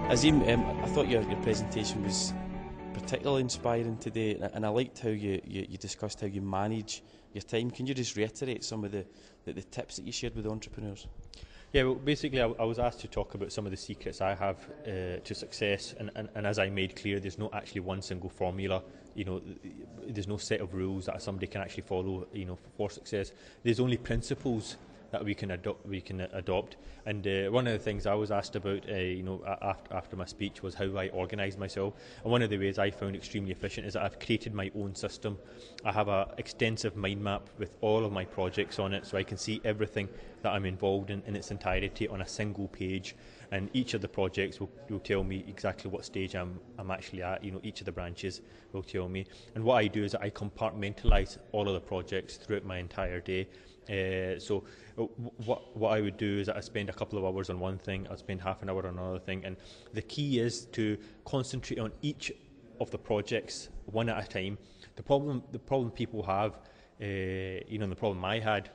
Azeem, I thought your presentation was particularly inspiring today, and I liked how you discussed how you manage your time. Can you just reiterate some of the tips that you shared with entrepreneurs? Yeah, well, basically, I was asked to talk about some of the secrets I have to success, and as I made clear, there's not actually one single formula. There's no set of rules that somebody can actually follow. For success, there's only principles that we can adopt. And one of the things I was asked about, after my speech, was how I organise myself. And one of the ways I found extremely efficient is that I've created my own system. I have an extensive mind map with all of my projects on it, so I can see everything that I'm involved in its entirety on a single page. And each of the projects will tell me exactly what stage I'm actually at. Each of the branches will tell me. And what I do is I compartmentalise all of the projects throughout my entire day. So what I would do is that I spend a couple of hours on one thing, I'll spend half an hour on another thing, and the key is to concentrate on each of the projects one at a time. The problem people have, and the problem I had,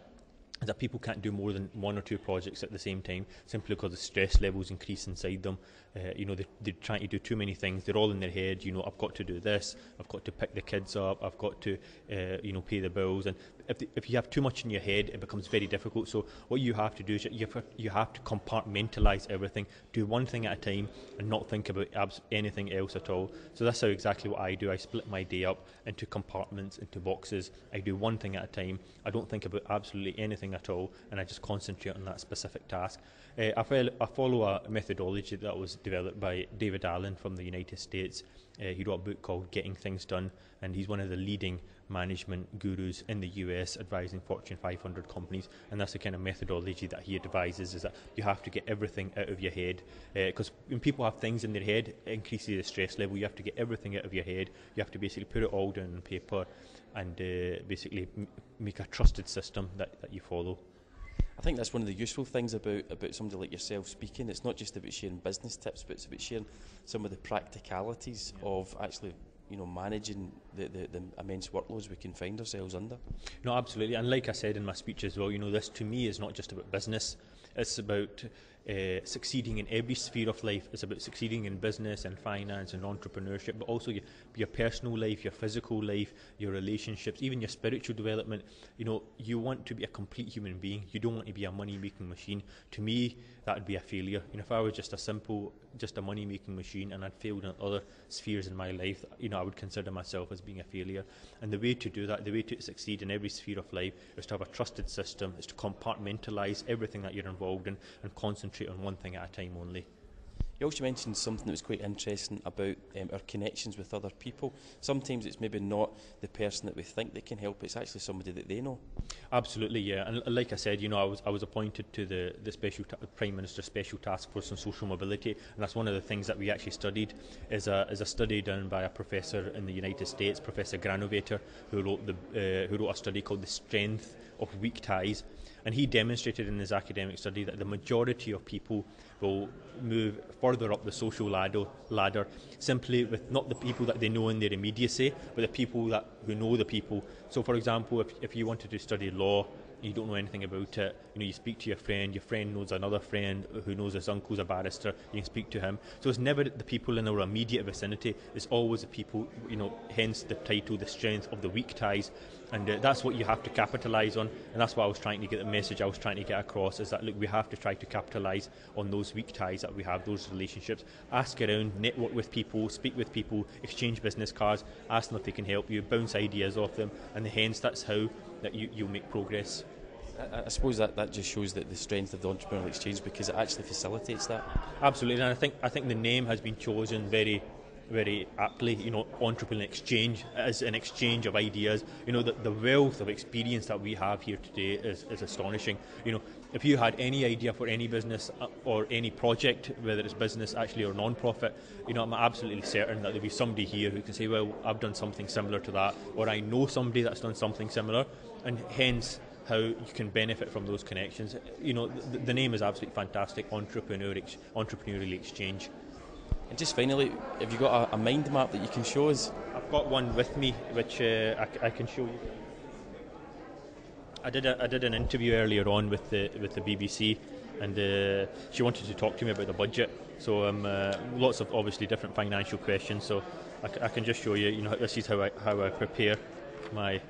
is that people can't do more than one or two projects at the same time, simply because the stress levels increase inside them. They're trying to do too many things. They're all in their head. I've got to do this. I've got to pick the kids up. I've got to, pay the bills. And if you have too much in your head, it becomes very difficult. So what you have to do is you have to compartmentalise everything. Do one thing at a time and not think about anything else at all. So that's exactly what I do. I split my day up into compartments, into boxes. I do one thing at a time. I don't think about absolutely anything at all, and I just concentrate on that specific task. I follow a methodology that was developed by David Allen from the United States. He wrote a book called Getting Things Done, and he's one of the leading management gurus in the US, advising Fortune 500 companies. And that's the kind of methodology that he advises, is that you have to get everything out of your head, because when people have things in their head, it increases the stress level. You have to get everything out of your head. You have to basically put it all down on paper and basically make a trusted system that you follow. I think that's one of the useful things about somebody like yourself speaking. It's not just about sharing business tips, but it's about sharing some of the practicalities of actually managing the immense workloads we can find ourselves under. No, absolutely. And like I said in my speech as well, this to me is not just about business. It's about succeeding in every sphere of life. It's about succeeding in business and finance and entrepreneurship, but also your personal life, your physical life, your relationships, even your spiritual development. You want to be a complete human being. You don't want to be a money-making machine. To me, that would be a failure. If I was just a money-making machine and I'd failed in other spheres in my life, I would consider myself as being a failure. And the way to do that, the way to succeed in every sphere of life, is to have a trusted system, is to compartmentalise everything that you're involved in and concentrate on one thing at a time only. You also mentioned something that was quite interesting about our connections with other people. Sometimes it's maybe not the person that we think that can help, it's actually somebody that they know. Absolutely, yeah. And like I said, I was appointed to the Prime Minister's Special Task Force on Social Mobility, and that's one of the things that we actually studied, is a study done by a professor in the United States, Professor Granovator, who wrote a study called The Strength of Weak Ties. And he demonstrated in his academic study that the majority of people will move further up the social ladder simply with not the people that they know in their immediacy, but the people who know the people. So, for example, if you wanted to study law, you don't know anything about it, you speak to your friend knows another friend who knows his uncle's a barrister, you can speak to him. So it's never the people in our immediate vicinity, it's always the people, hence the title, The Strength of the Weak Ties. And that's what you have to capitalise on, and that's what I was trying to get, the message I was trying to get across, is that, look, we have to try to capitalise on those weak ties that we have, those relationships. Ask around, network with people, speak with people, exchange business cards, ask them if they can help you, bounce ideas off them, and hence that's how that you'll make progress. I suppose that just shows that the strength of the entrepreneurial exchange, because it actually facilitates that. Absolutely, and I think the name has been chosen very, very aptly. Entrepreneurial exchange as an exchange of ideas. The wealth of experience that we have here today is astonishing. If you had any idea for any business or any project, whether it's business actually or non-profit, I'm absolutely certain that there'll be somebody here who can say, well, I've done something similar to that, or I know somebody that's done something similar, and hence how you can benefit from those connections. The name is absolutely fantastic, Entrepreneurial Exchange. And just finally, have you got a mind map that you can show us? I've got one with me, which I can show you. I did an interview earlier on with the BBC, and she wanted to talk to me about the budget. So lots of obviously different financial questions. So I can just show you. You know, this is how I prepare my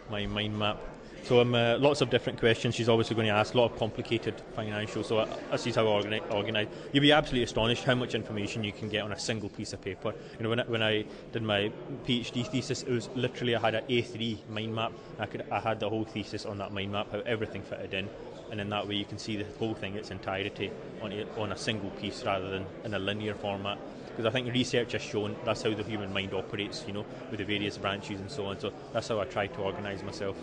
mind map. So lots of different questions. She's obviously going to ask a lot of complicated financials. So this is how I organise. You'll be absolutely astonished how much information you can get on a single piece of paper. You know, when I did my PhD thesis, it was literally I had an A3 mind map. I had the whole thesis on that mind map, how everything fitted in, and in that way you can see the whole thing its entirety on a single piece rather than in a linear format. Because I think research has shown that's how the human mind operates, you know, with the various branches and so on. So that's how I try to organise myself.